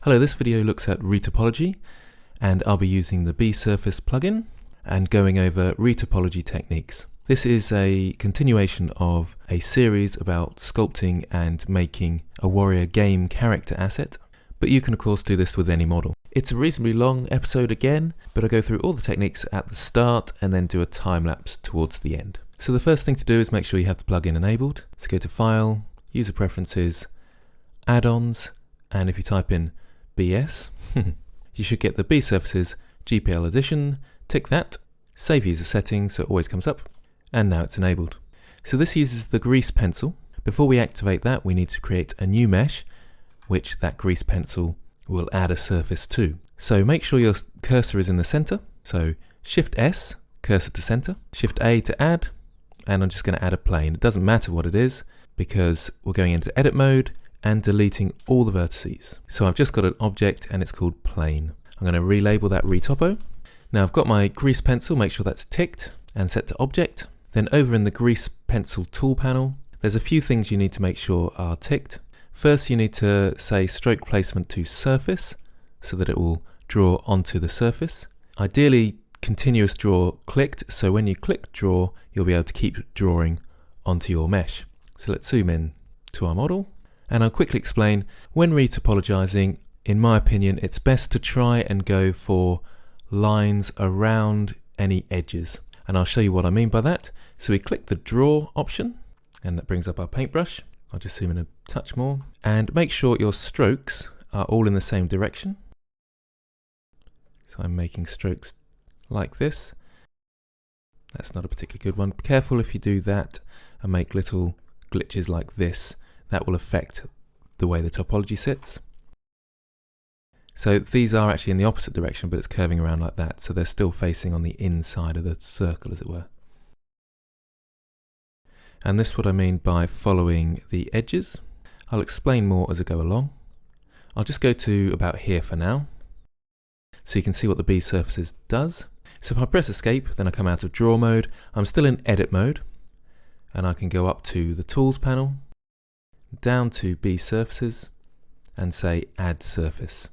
Hello, this video looks at retopology, and I'll be using the B-Surface plugin and going over retopology techniques. This is a continuation of a series about sculpting and making a warrior game character asset, but you can of course do this with any model. It's a reasonably long episode again, but I'll go through all the techniques at the start and then do a time lapse towards the end. So the first thing to do is make sure you have the plugin enabled. So go to File, User Preferences, Add-ons, and if you type in BS, you should get the B-Surfaces GPL edition. Tick that, save user settings so it always comes up, and now it's enabled. So this uses the grease pencil. Before we activate that, we need to create a new mesh, which that grease pencil will add a surface to. So make sure your cursor is in the center. So Shift S, cursor to center, Shift A to add, and I'm just going to add a plane. It doesn't matter what it is because we're going into edit mode and deleting all the vertices. So I've just got an object and it's called plane. I'm going to relabel that retopo. Now I've got my grease pencil, make sure that's ticked and set to object. Then over in the grease pencil tool panel, there's a few things you need to make sure are ticked. First, you need to say stroke placement to surface so that it will draw onto the surface. Ideally, continuous draw clicked, so when you click draw, you'll be able to keep drawing onto your mesh. So let's zoom in to our model. And I'll quickly explain, when retopologizing, in my opinion, it's best to try and go for lines around any edges. And I'll show you what I mean by that. So we click the draw option, and that brings up our paintbrush. I'll just zoom in a touch more. And make sure your strokes are all in the same direction. So I'm making strokes like this. That's not a particularly good one. Be careful if you do that and make little glitches like this. That will affect the way the topology sits. So these are actually in the opposite direction, but it's curving around like that. So they're still facing on the inside of the circle, as it were. And this is what I mean by following the edges. I'll explain more as I go along. I'll just go to about here for now, so you can see what the B-Surfaces does. So if I press escape, then I come out of draw mode. I'm still in edit mode, and I can go up to the tools panel, down to B-Surfaces, and say add surface.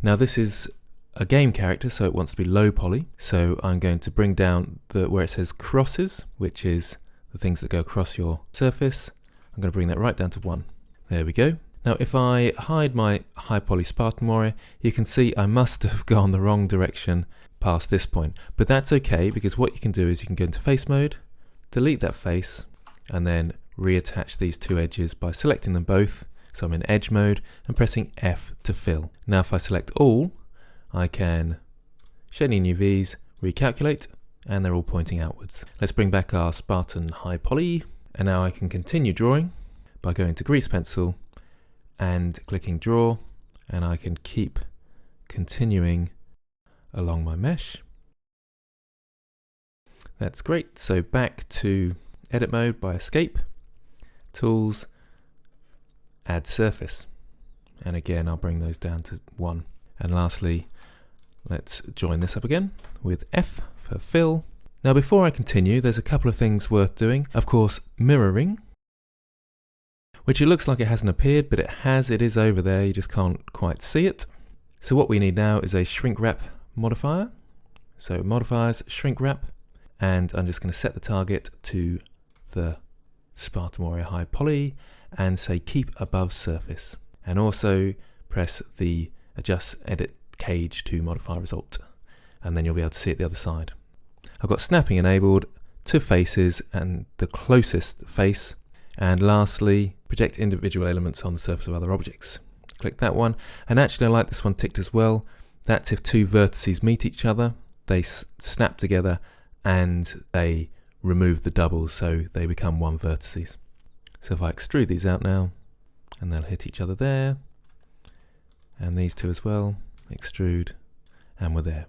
Now this is a game character, so it wants to be low poly. So I'm going to bring down where it says crosses, which is the things that go across your surface. I'm going to bring that right down to 1. There we go. Now if I hide my high poly Spartan warrior, you can see I must have gone the wrong direction past this point. But that's okay, because what you can do is you can go into face mode, delete that face, and then reattach these two edges by selecting them both. So I'm in edge mode and pressing F to fill. Now if I select all, I can shade in UVs, recalculate, and they're all pointing outwards. Let's bring back our Spartan high poly, and now I can continue drawing by going to grease pencil and clicking draw, and I can keep continuing along my mesh. That's great. So back to edit mode by escape, tools, add surface, and again I'll bring those down to 1. And lastly, let's join this up again with F for fill. Now before I continue, there's a couple of things worth doing. Of course, mirroring, which it looks like it hasn't appeared, but it has. It is over there, you just can't quite see it. So what we need now is a shrinkwrap modifier. So modifiers, shrinkwrap, and I'm just going to set the target to the Spartan warrior high poly and say keep above surface, and also press the adjust edit cage to modify result, and then you'll be able to see it the other side. I've got snapping enabled to faces and the closest face, and lastly project individual elements on the surface of other objects. Click that one, and actually I like this one ticked as well. That's if two vertices meet each other, they snap together and they remove the doubles, so they become one vertices. So if I extrude these out now, and they'll hit each other there, and these two as well, extrude, and we're there.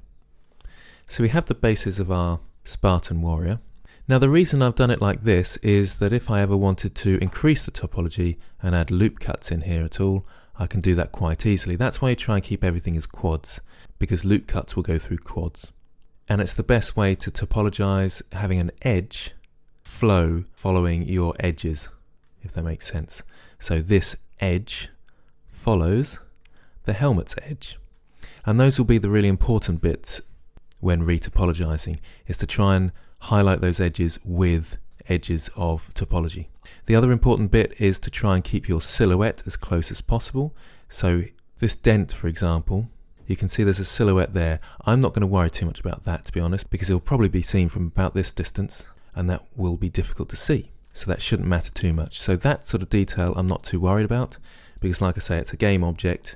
So we have the basis of our Spartan warrior. Now the reason I've done it like this is that if I ever wanted to increase the topology and add loop cuts in here at all, I can do that quite easily. That's why you try and keep everything as quads, because loop cuts will go through quads. And it's the best way to topologize, having an edge flow following your edges, if that makes sense. So this edge follows the helmet's edge. And those will be the really important bits when retopologizing, is to try and highlight those edges with edges of topology. The other important bit is to try and keep your silhouette as close as possible. So this dent, for example, you can see there's a silhouette there. I'm not going to worry too much about that, to be honest, because it'll probably be seen from about this distance, and that will be difficult to see. So that shouldn't matter too much. So that sort of detail I'm not too worried about, because like I say, it's a game object,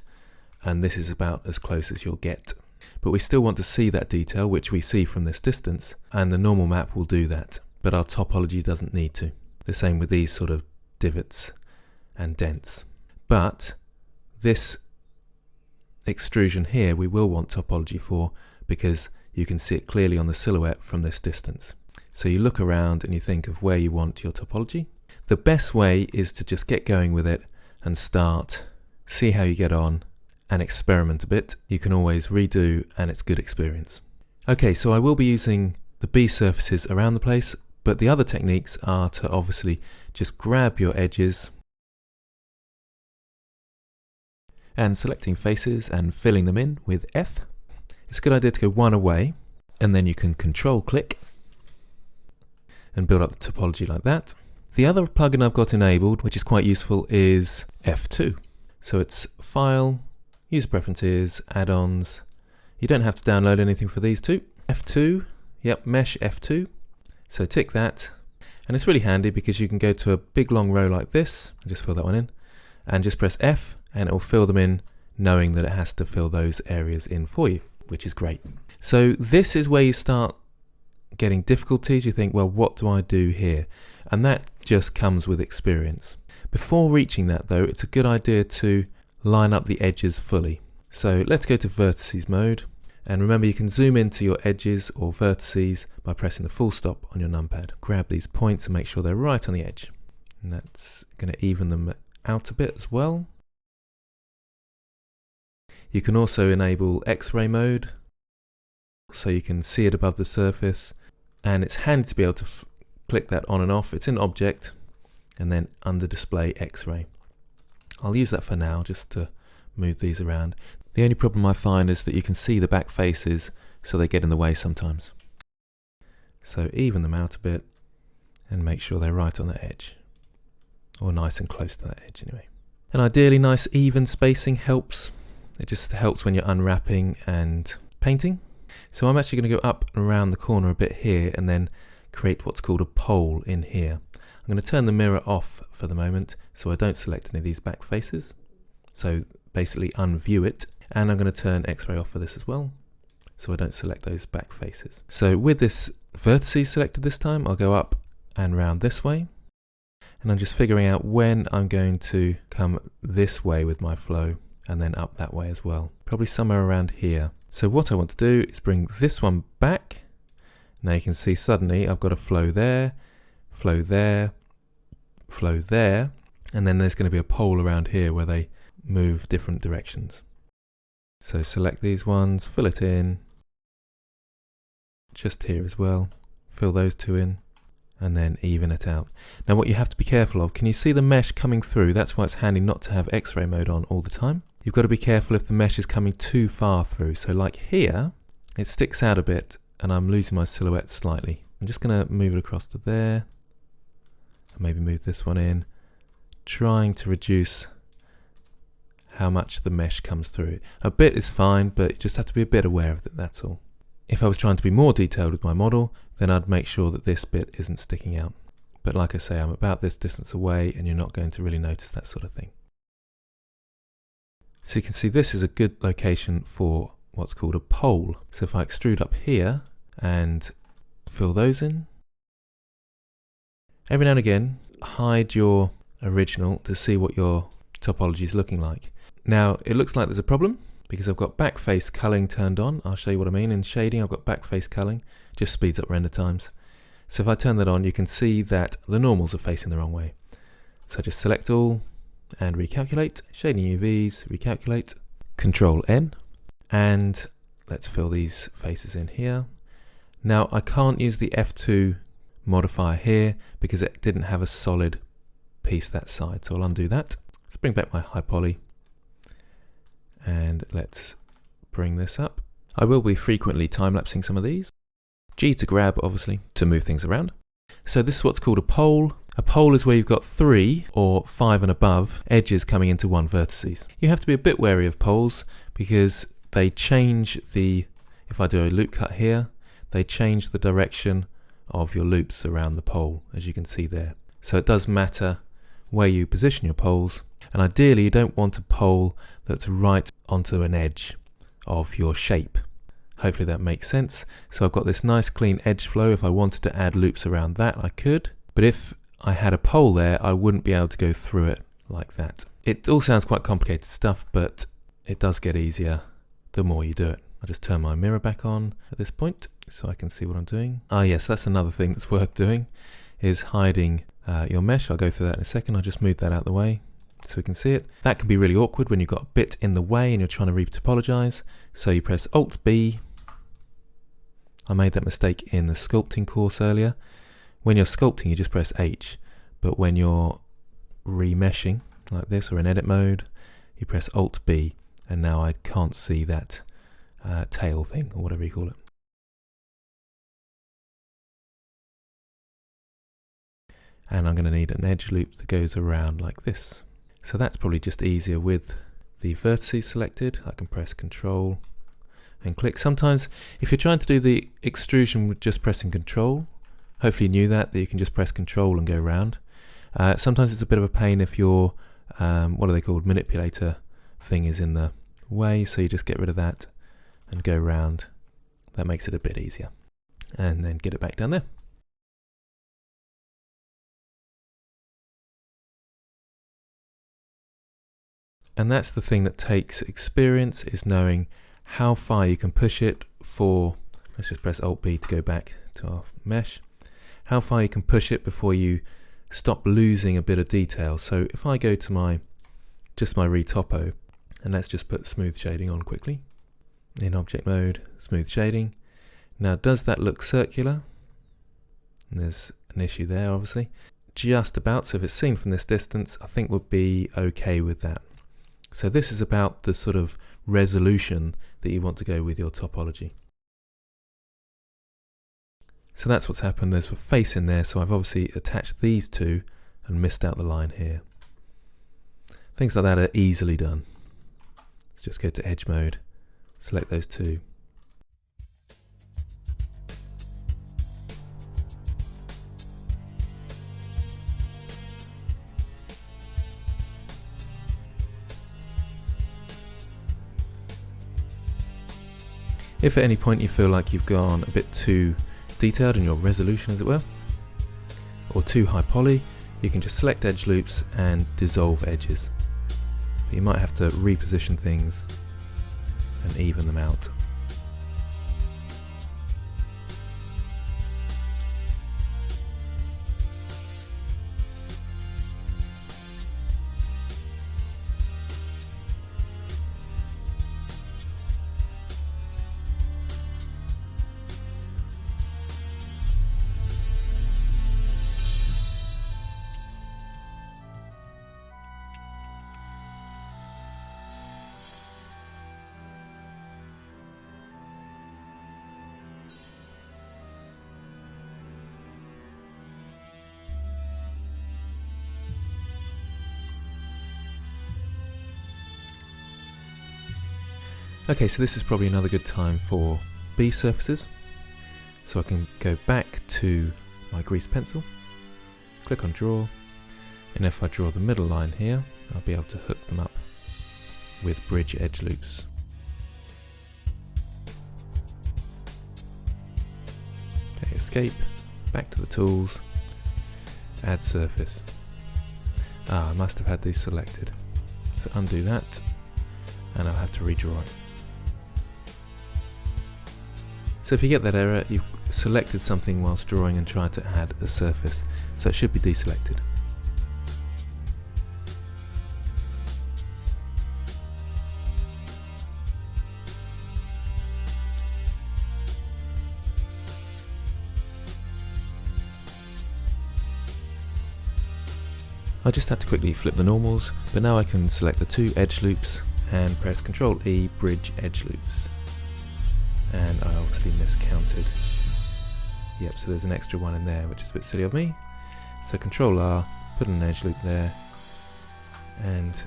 and this is about as close as you'll get. But we still want to see that detail, which we see from this distance, and the normal map will do that. But our topology doesn't need to. The same with these sort of divots and dents. But this extrusion here we will want topology for, because you can see it clearly on the silhouette from this distance. So you look around and you think of where you want your topology. The best way is to just get going with it and start, see how you get on, and experiment a bit. You can always redo, and it's good experience. Okay, so I will be using the B surfaces around the place, but the other techniques are to obviously just grab your edges and selecting faces and filling them in with F. It's a good idea to go one away, and then you can control click and build up the topology like that. The other plugin I've got enabled, which is quite useful, is F2. So it's File, User Preferences, Add-ons. You don't have to download anything for these two. F2, yep, Mesh F2. So tick that, and it's really handy because you can go to a big long row like this, and just fill that one in, and just press F, and it will fill them in, knowing that it has to fill those areas in for you, which is great. So this is where you start getting difficulties. You think, well, what do I do here? And that just comes with experience. Before reaching that though, it's a good idea to line up the edges fully. So let's go to vertices mode, and remember you can zoom into your edges or vertices by pressing the full stop on your numpad. Grab these points and make sure they're right on the edge, and that's going to even them out a bit as well. You can also enable X-ray mode, so you can see it above the surface, and it's handy to be able to click that on and off. It's in Object, and then under Display X-ray. I'll use that for now just to move these around. The only problem I find is that you can see the back faces, so they get in the way sometimes. So even them out a bit and make sure they're right on the edge, or nice and close to that edge anyway. And ideally nice even spacing helps. It just helps when you're unwrapping and painting. So I'm actually going to go up and around the corner a bit here and then create what's called a pole in here. I'm going to turn the mirror off for the moment so I don't select any of these back faces. So basically unview it, and I'm going to turn X-ray off for this as well so I don't select those back faces. So with this vertices selected this time, I'll go up and round this way, and I'm just figuring out when I'm going to come this way with my flow and then up that way as well, probably somewhere around here. So what I want to do is bring this one back. Now you can see suddenly I've got a flow there, flow there, flow there, and then there's going to be a pole around here where they move different directions. So select these ones, fill it in, just here as well, fill those two in, and then even it out. Now what you have to be careful of, can you see the mesh coming through? That's why it's handy not to have X-ray mode on all the time. You've got to be careful if the mesh is coming too far through. So like here, it sticks out a bit and I'm losing my silhouette slightly. I'm just going to move it across to there, and maybe move this one in, trying to reduce how much the mesh comes through. A bit is fine, but you just have to be a bit aware of it, that's all. If I was trying to be more detailed with my model, then I'd make sure that this bit isn't sticking out. But like I say, I'm about this distance away and you're not going to really notice that sort of thing. So you can see this is a good location for what's called a pole. So if I extrude up here and fill those in, every now and again hide your original to see what your topology is looking like. Now it looks like there's a problem because I've got backface culling turned on. I'll show you what I mean. In shading I've got backface culling, just speeds up render times. So if I turn that on, you can see that the normals are facing the wrong way. So just select all and recalculate, shading UVs, recalculate, Control N, and let's fill these faces in here. Now I can't use the F2 modifier here because it didn't have a solid piece that side, so I'll undo that. Let's bring back my high poly And let's bring this up. I will be frequently time-lapsing some of these. G to grab, obviously, to move things around. So this is what's called a pole. A pole is where you've got 3 or 5 and above edges coming into one vertices. You have to be a bit wary of poles because they change if I do a loop cut here, they change the direction of your loops around the pole, as you can see there. So it does matter where you position your poles, and ideally you don't want a pole that's right onto an edge of your shape. Hopefully that makes sense. So I've got this nice clean edge flow. If I wanted to add loops around that, I could. But if I had a pole there, I wouldn't be able to go through it like that. It all sounds quite complicated stuff, but it does get easier the more you do it. I'll just turn my mirror back on at this point so I can see what I'm doing. Ah yes, that's another thing that's worth doing, is hiding your mesh. I'll go through that in a second. I'll just move that out of the way so we can see it. That can be really awkward when you've got a bit in the way and you're trying to retopologize. So you press Alt-B. I made that mistake in the sculpting course earlier. When you're sculpting, you just press H. But when you're remeshing like this or in edit mode, you press Alt-B. And now I can't see that tail thing, or whatever you call it. And I'm going to need an edge loop that goes around like this. So that's probably just easier with the vertices selected. I can press Control and click. Sometimes if you're trying to do the extrusion with just pressing Control, hopefully you knew that you can just press Control and go around. Sometimes it's a bit of a pain if your what are they called, manipulator thing is in the way, so you just get rid of that and go around. That makes it a bit easier. And then get it back down there. And that's the thing that takes experience, is knowing how far you can push it for, let's just press Alt-B to go back to our mesh, how far you can push it before you stop losing a bit of detail. So if I go to my retopo, and let's just put smooth shading on quickly, in object mode, smooth shading. Now does that look circular? And there's an issue there obviously. Just about, so if it's seen from this distance, I think we'll be okay with that. So this is about the sort of resolution that you want to go with your topology. So that's what's happened. There's a face in there, so I've obviously attached these two and missed out the line here. Things like that are easily done. Let's just go to edge mode, select those two. If at any point you feel like you've gone a bit too detailed in your resolution, as it were, or too high poly, you can just select edge loops and dissolve edges. But you might have to reposition things and even them out. Okay, so this is probably another good time for B surfaces. So I can go back to my grease pencil, click on draw, and if I draw the middle line here, I'll be able to hook them up with bridge edge loops. Okay, escape, back to the tools, add surface. I must have had these selected. So undo that, and I'll have to redraw it. So if you get that error, you've selected something whilst drawing and tried to add a surface, so it should be deselected. I just had to quickly flip the normals, but now I can select the two edge loops and press Ctrl E, bridge edge loops. And I obviously miscounted. Yep, so there's an extra one in there, which is a bit silly of me. So Ctrl R, put an edge loop there, and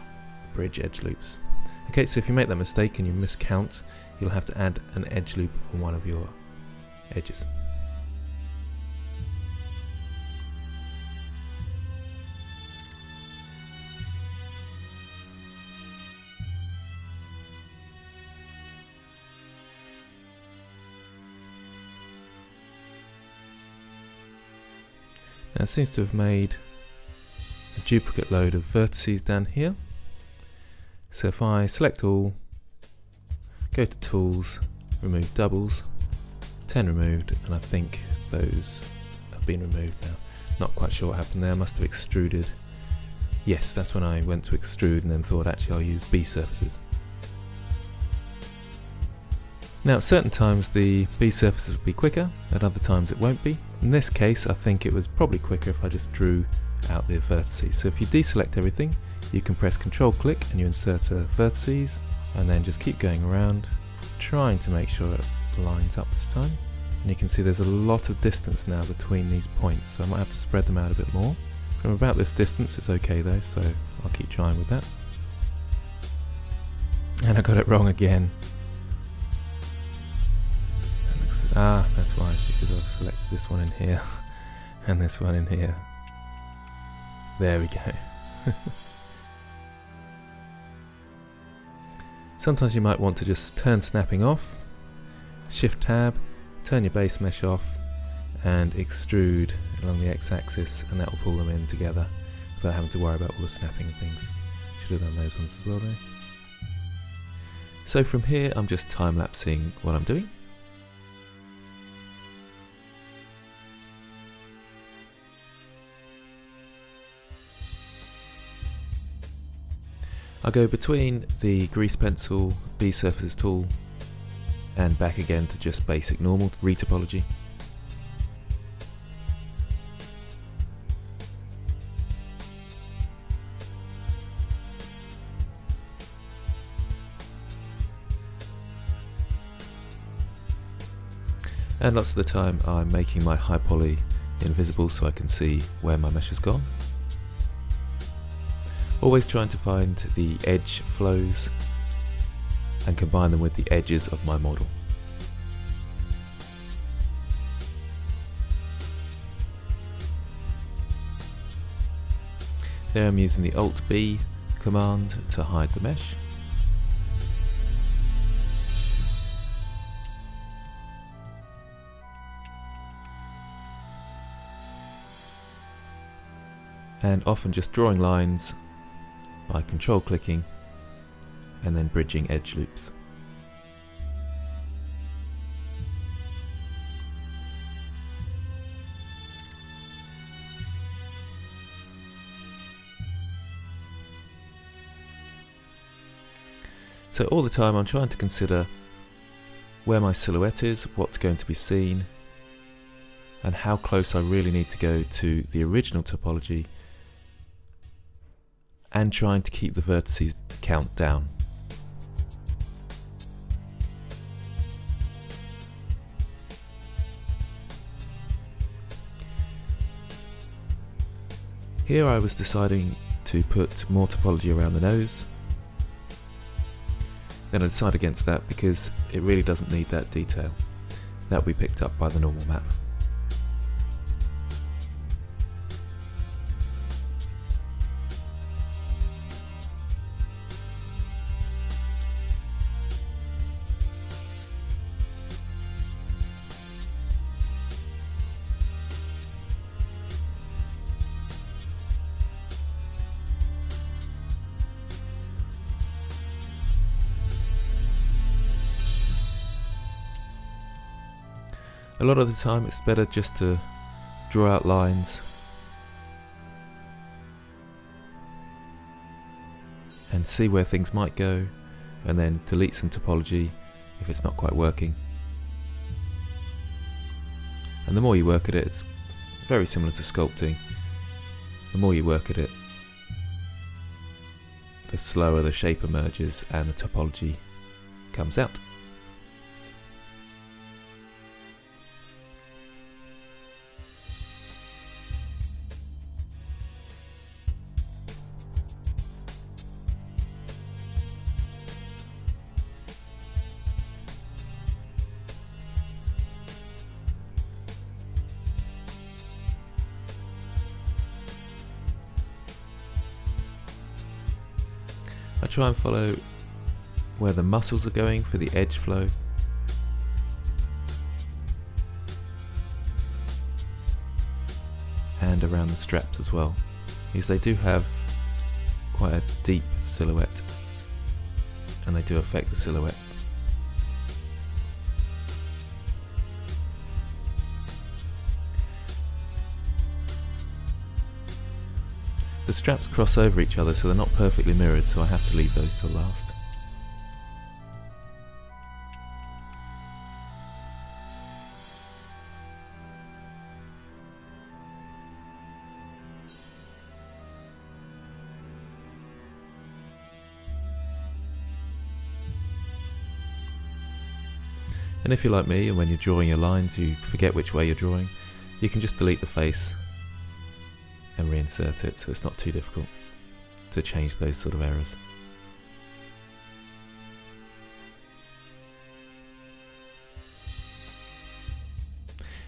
bridge edge loops. Okay, so if you make that mistake and you miscount, you'll have to add an edge loop on one of your edges. Now it seems to have made a duplicate load of vertices down here. So if I select all, go to tools, remove doubles, 10 removed, and I think those have been removed now. Not quite sure what happened there, I must have extruded. Yes, that's when I went to extrude and then thought actually I'll use B surfaces. Now at certain times the B surfaces will be quicker, at other times it won't be. In this case I think it was probably quicker if I just drew out the vertices. So if you deselect everything, you can press Control click and you insert vertices, and then just keep going around, trying to make sure it lines up this time. And you can see there's a lot of distance now between these points, so I might have to spread them out a bit more. From about this distance it's okay though, so I'll keep trying with that. And I got it wrong again. Ah, that's why, because I've selected this one in here and this one in here. There we go. Sometimes you might want to just turn snapping off, Shift Tab, turn your base mesh off, and extrude along the x-axis, and that will pull them in together without having to worry about all the snapping and things. Should have done those ones as well though. So from here I'm just time-lapsing what I'm doing. I'll go between the grease pencil, B surfaces tool, and back again to just basic normal retopology. And lots of the time I'm making my high poly invisible so I can see where my mesh has gone. Always trying to find the edge flows and combine them with the edges of my model. There I'm using the Alt-B command to hide the mesh. And often just drawing lines by control clicking and then bridging edge loops. So all the time I'm trying to consider where my silhouette is, what's going to be seen, and how close I really need to go to the original topology, and trying to keep the vertices count down. Here I was deciding to put more topology around the nose. Then I decided against that because it really doesn't need that detail. That will be picked up by the normal map. A lot of the time it's better just to draw out lines and see where things might go, and then delete some topology if it's not quite working. And the more you work at it, it's very similar to sculpting. The more you work at it, the slower the shape emerges and the topology comes out. I try and follow where the muscles are going for the edge flow. And around the straps as well, because they do have quite a deep silhouette and they do affect the silhouette. The straps cross over each other, so they're not perfectly mirrored, so I have to leave those till last. And if you're like me, and when you're drawing your lines you forget which way you're drawing, you can just delete the face and reinsert it, so it's not too difficult to change those sort of errors.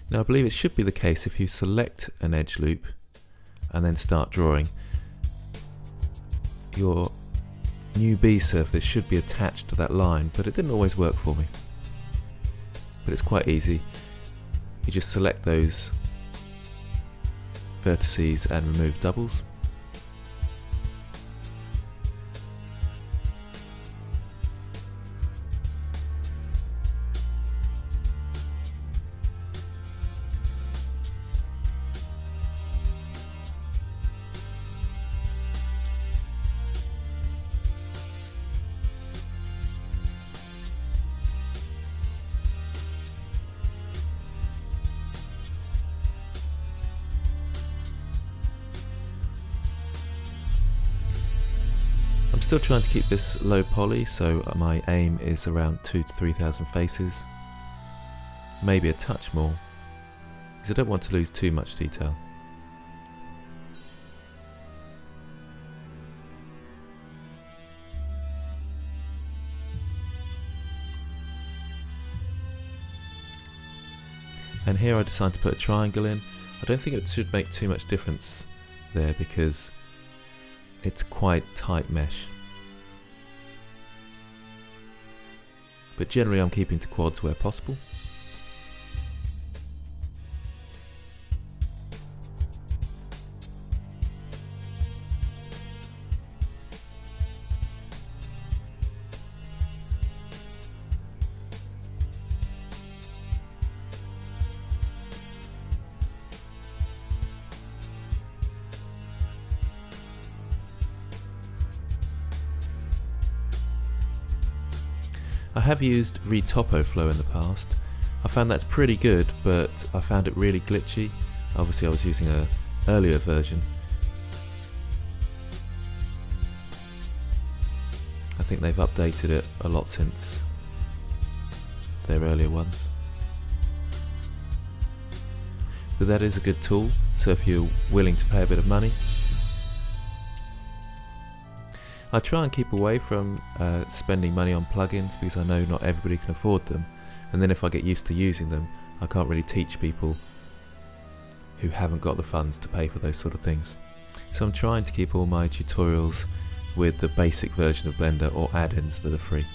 Now I believe it should be the case if you select an edge loop and then start drawing, your new B surface should be attached to that line, but it didn't always work for me. But it's quite easy. You just select those vertices and remove doubles. Still trying to keep this low poly, so my aim is around 2,000 to 3,000 faces, maybe a touch more, because I don't want to lose too much detail. And here I decided to put a triangle in. I don't think it should make too much difference there because it's quite tight mesh. But generally I'm keeping to quads where possible. I have used retopology in the past. I found that's pretty good, but I found it really glitchy. Obviously I was using an earlier version. I think they've updated it a lot since their earlier ones. But that is a good tool, so if you're willing to pay a bit of money. I try and keep away from spending money on plugins because I know not everybody can afford them, and then if I get used to using them I can't really teach people who haven't got the funds to pay for those sort of things. So I'm trying to keep all my tutorials with the basic version of Blender or add-ins that are free.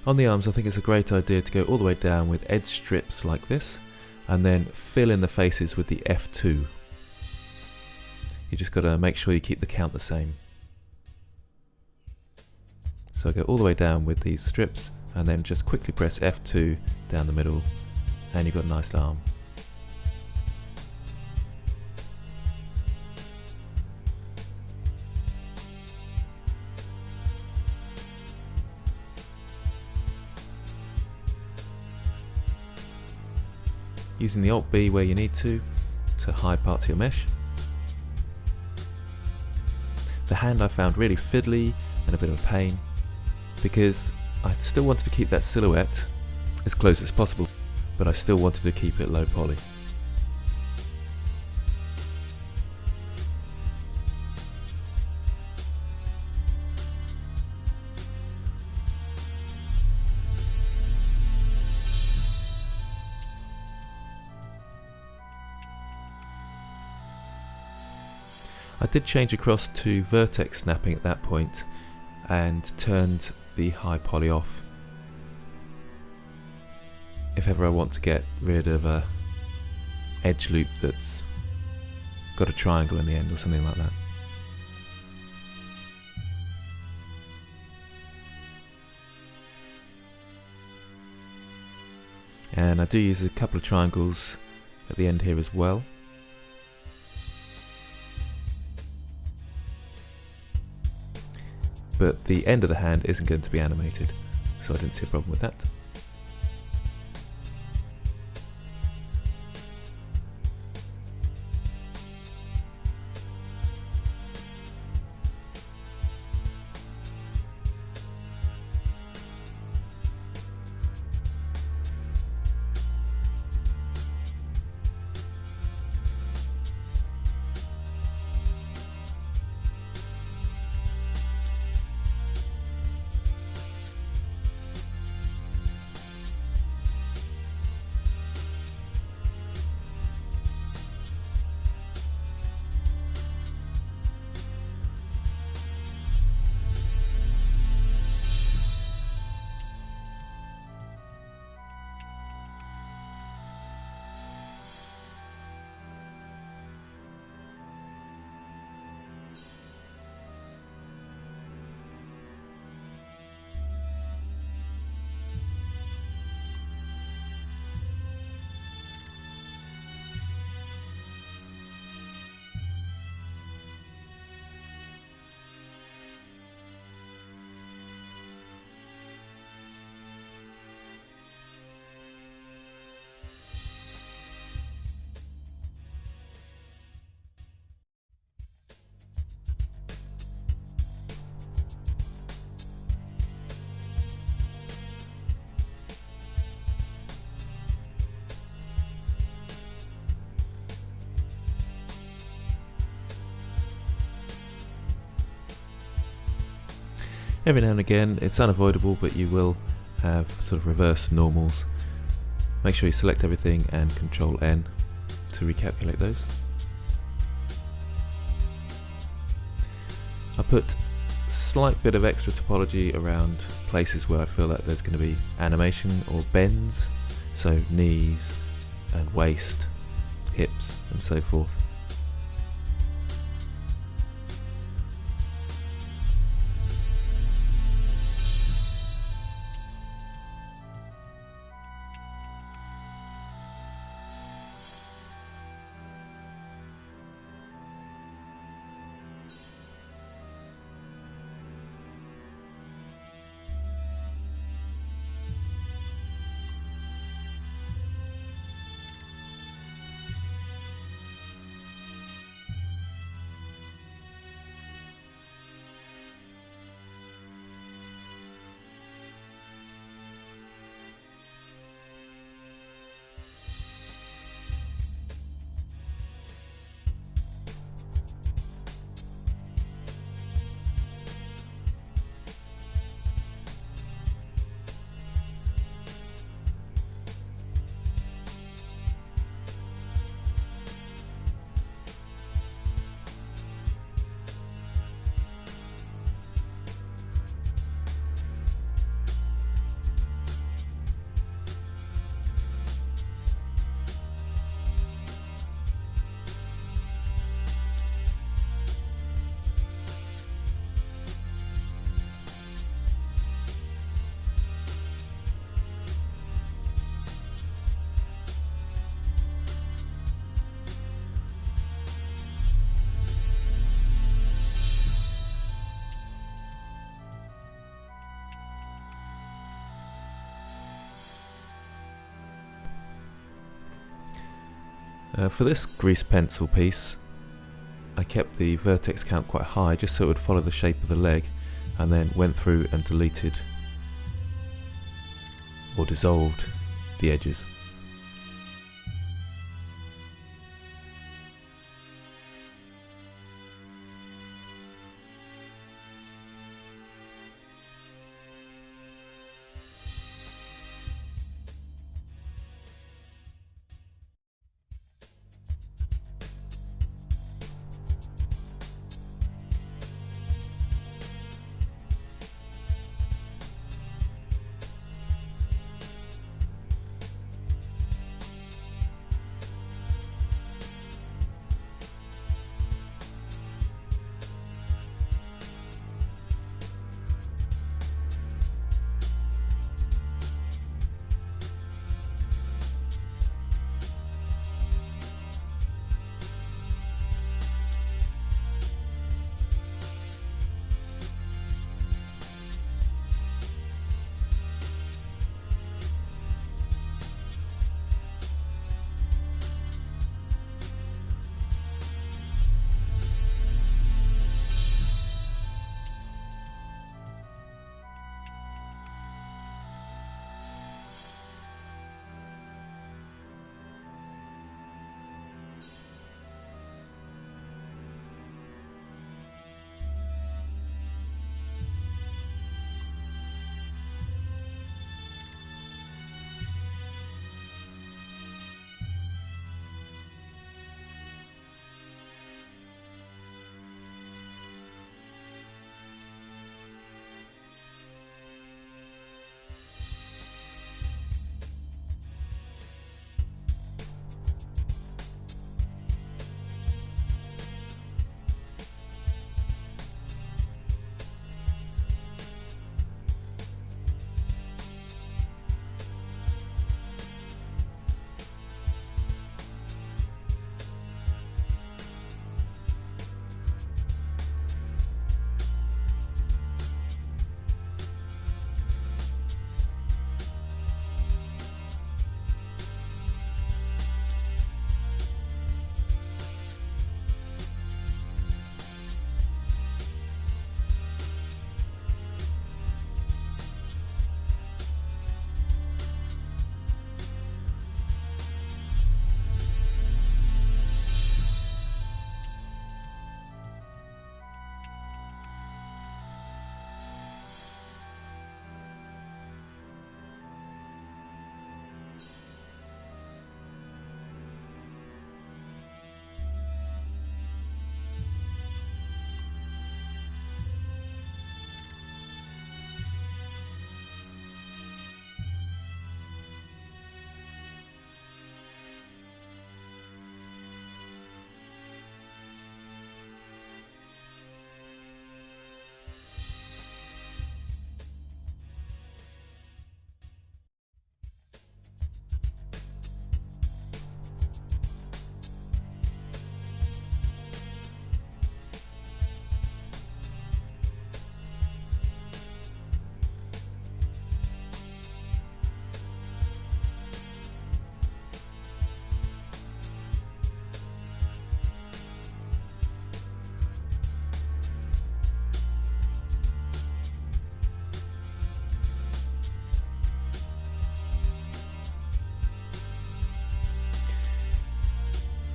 On the arms I think it's a great idea to go all the way down with edge strips like this, and then fill in the faces with the F2. You just got to make sure you keep the count the same. So I go all the way down with these strips and then just quickly press F2 down the middle and you've got a nice arm. using the Alt-B where you need to hide parts of your mesh. The hand I found really fiddly and a bit of a pain because I still wanted to keep that silhouette as close as possible, but I still wanted to keep it low poly. I did change across to vertex snapping at that point and turned the high poly off if ever I want to get rid of a edge loop that's got a triangle in the end or something like that. And I do use a couple of triangles at the end here as well. But the end of the hand isn't going to be animated, so I didn't see a problem with that. Every now and again, it's unavoidable, but you will have sort of reverse normals. Make sure you select everything and Control N to recalculate those. I put a slight bit of extra topology around places where I feel like there's going to be animation or bends, so knees and waist, hips and so forth. For this grease pencil piece, I kept the vertex count quite high just so it would follow the shape of the leg, and then went through and deleted or dissolved the edges.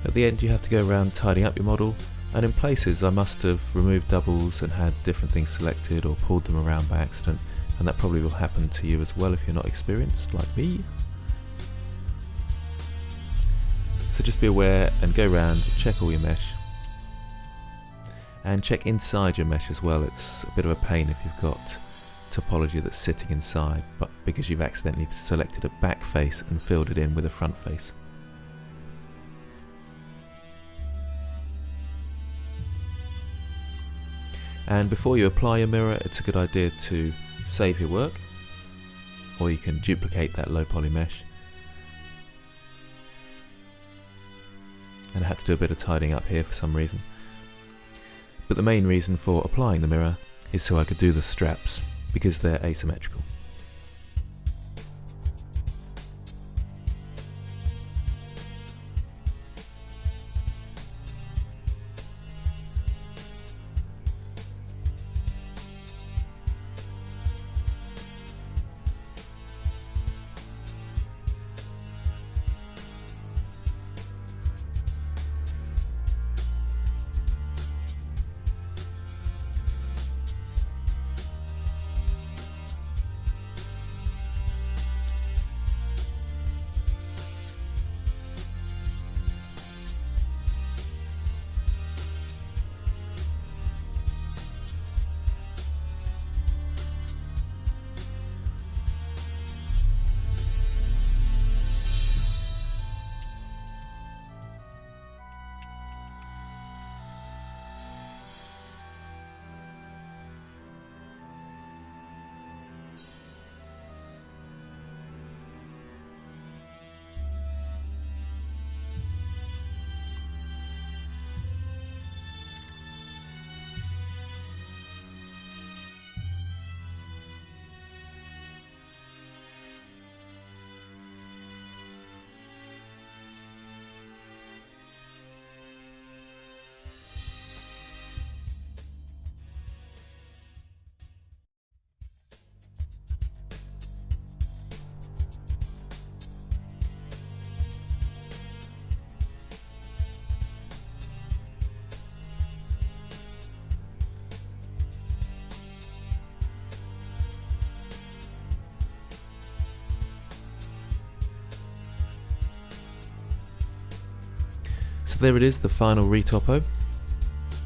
At the end you have to go around tidying up your model, and in places I must have removed doubles and had different things selected or pulled them around by accident, and that probably will happen to you as well if you're not experienced like me. So just be aware and go around, check all your mesh, and check inside your mesh as well. It's a bit of a pain if you've got topology that's sitting inside, but because you've accidentally selected a back face and filled it in with a front face. And before you apply your mirror, it's a good idea to save your work, or you can duplicate that low poly mesh. And I had to do a bit of tidying up here for some reason. But the main reason for applying the mirror is so I could do the straps, because they're asymmetrical. So there it is, the final retopo,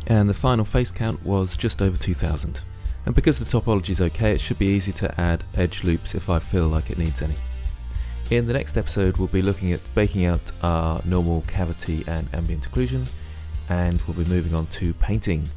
and the final face count was just over 2000. And because the topology is okay, it should be easy to add edge loops if I feel like it needs any. In the next episode, we'll be looking at baking out our normal cavity and ambient occlusion, and we'll be moving on to painting.